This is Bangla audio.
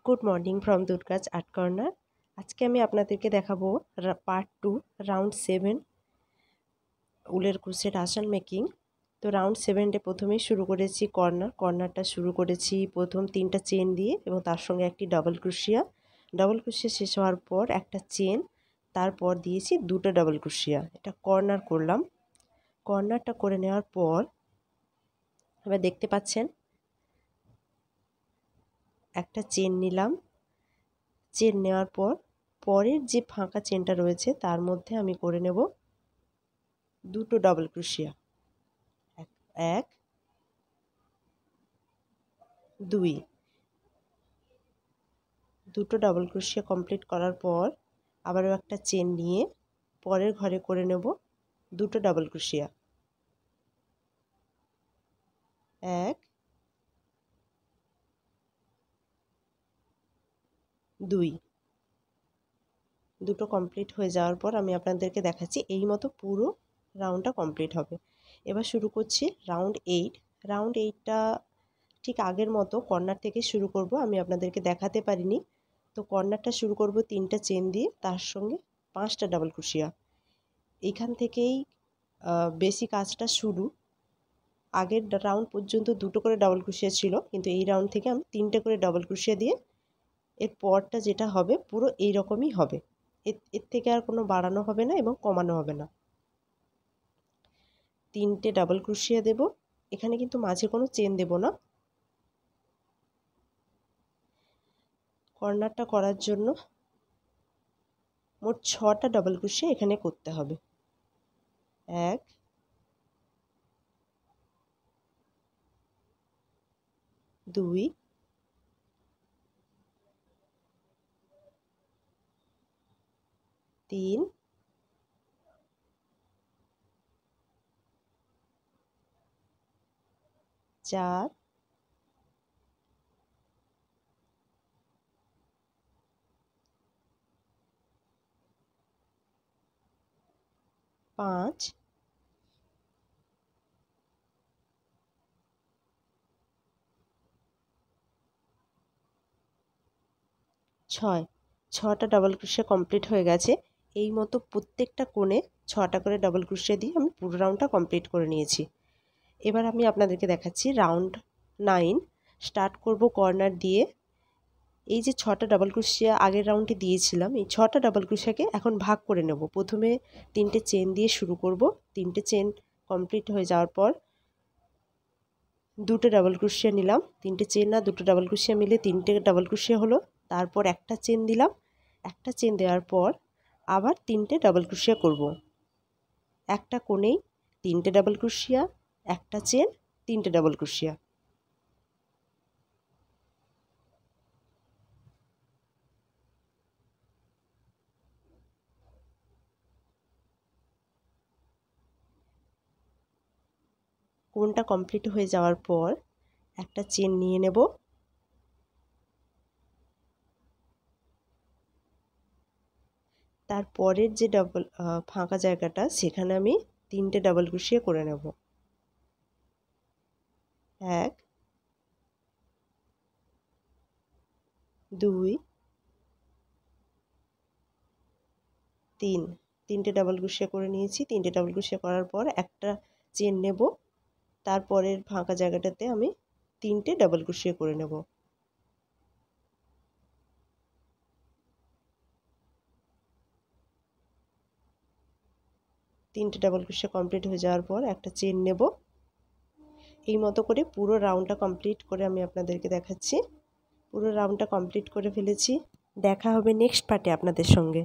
Good morning from Durga's art corner. আজকে আমি আপনাদেরকে দেখাবো পার্ট 2 রাউন্ড 7 উলের ক্রোশেট আসন মেকিং। তো রাউন্ড 7 প্রথমেই শুরু করেছি কর্নারটা শুরু করেছি প্রথম 3টা চেন দিয়ে এবং তার সঙ্গে একটি ডাবল ক্রোশিয়া শেষ হওয়ার পর একটা চেন, তারপর দিয়েছি 2টা ডাবল ক্রোশিয়া। এটা কর্নার করলাম। কর্নারটা করে নেওয়ার পর এবার দেখতে পাচ্ছেন একটা চেন নিলাম। চেন নেওয়ার পর পরের যে ফাঁকা চেনটা রয়েছে তার মধ্যে আমি করে নেব 2টো ডাবল ক্রোশিয়া। 1 2 2টো ডাবল ক্রোশিয়া কমপ্লিট করার পর আবারও একটা চেন নিয়ে পরের ঘরে করে নেব 2টো ডাবল ক্রোশিয়া। 1 2 দুটো কমপ্লিট হয়ে যাওয়ার পর আমি আপনাদেরকে দেখাচ্ছি এই মতো পুরো রাউন্ডটা কমপ্লিট হবে। এবার শুরু করছি রাউন্ড 8। রাউন্ড 8টা ঠিক আগের মতো কর্নার থেকে শুরু করব। আমি আপনাদেরকে দেখাতে পারিনি, তো কর্নারটা শুরু করব 3টা চেন দিয়ে, তার সঙ্গে 5টা ডাবল ক্রোশিয়া। এইখান থেকেই বেশি কাজটা শুরু। আগের রাউন্ড পর্যন্ত 2টো করে ডাবল ক্রোশিয়া ছিল, কিন্তু এই রাউন্ড থেকে আমি 3টে করে ডাবল ক্রোশিয়া দিয়ে এর পরটা যেটা হবে পুরো এই রকমই হবে। এর থেকে আর কোনো বাড়ানো হবে না এবং কমানো হবে না। 3টে ডাবল ক্রোশিয়া দেব। এখানে কিন্তু মাঝে কোনো চেন দেব না। কর্নারটা করার জন্য মোট 6টা ডাবল ক্রোশিয়া এখানে করতে হবে। 1 2 3 4 5 6। 6টা ডাবল ক্রোশিয়া কমপ্লিট হয়ে গেছে। এই মতো প্রত্যেকটা কোণে 6টা করে ডাবল ক্রোশিয়া দিয়ে আমি পুরো রাউন্ডটা কমপ্লিট করে নিয়েছি। এবার আমি আপনাদেরকে দেখাচ্ছি রাউন্ড 9। স্টার্ট করব কর্নার দিয়ে। এই যে 6টা ডাবল ক্রোশিয়া আগের রাউন্ডে দিয়েছিলাম, এই 6টা ডাবল ক্রোশিয়াকে এখন ভাগ করে নেব। প্রথমে 3টে চেন দিয়ে শুরু করব। 3টে চেন কমপ্লিট হয়ে যাওয়ার পর 2টো ডাবল ক্রোশিয়া নিলাম। 3টে চেন না 2টো ডাবল ক্রোশিয়া মিলে 3টে ডাবল ক্রোশিয়া হলো। তারপর একটা চেন দিলাম। একটা চেন দেওয়ার পর আবার 3টে ডাবল ক্রোশিয়া করব। একটা কোণেই 3টে ডাবল ক্রোশিয়া, একটা চেন, 3টে ডাবল ক্রোশিয়া। কোণটা কমপ্লিট হয়ে যাওয়ার পর একটা চেন নিয়ে নেব। তারপরের যে ডাবল ফাঁকা জায়গাটা সেখানে আমি 3টে ডাবল ক্রোশিয়া করে নেব। 1 2 3 3টে ডাবল ক্রোশিয়া করে নিয়েছি। 3টে ডাবল ক্রোশিয়া করার পর একটা চেন নেব। তারপরের ফাঁকা জায়গাটাতে আমি 3টে ডাবল ক্রোশিয়া করে নেব। তিনটে ডাবল ক্রোশিয়া কমপ্লিট হয়ে যাওয়ার পর একটা চেন নেব। এই মতো করে পুরো রাউন্ডটা কমপ্লিট করে আমি আপনাদেরকে দেখাচ্ছি। পুরো রাউন্ডটা কমপ্লিট করে ফেলেছি। দেখা হবে নেক্সট পার্টে আপনাদের সঙ্গে।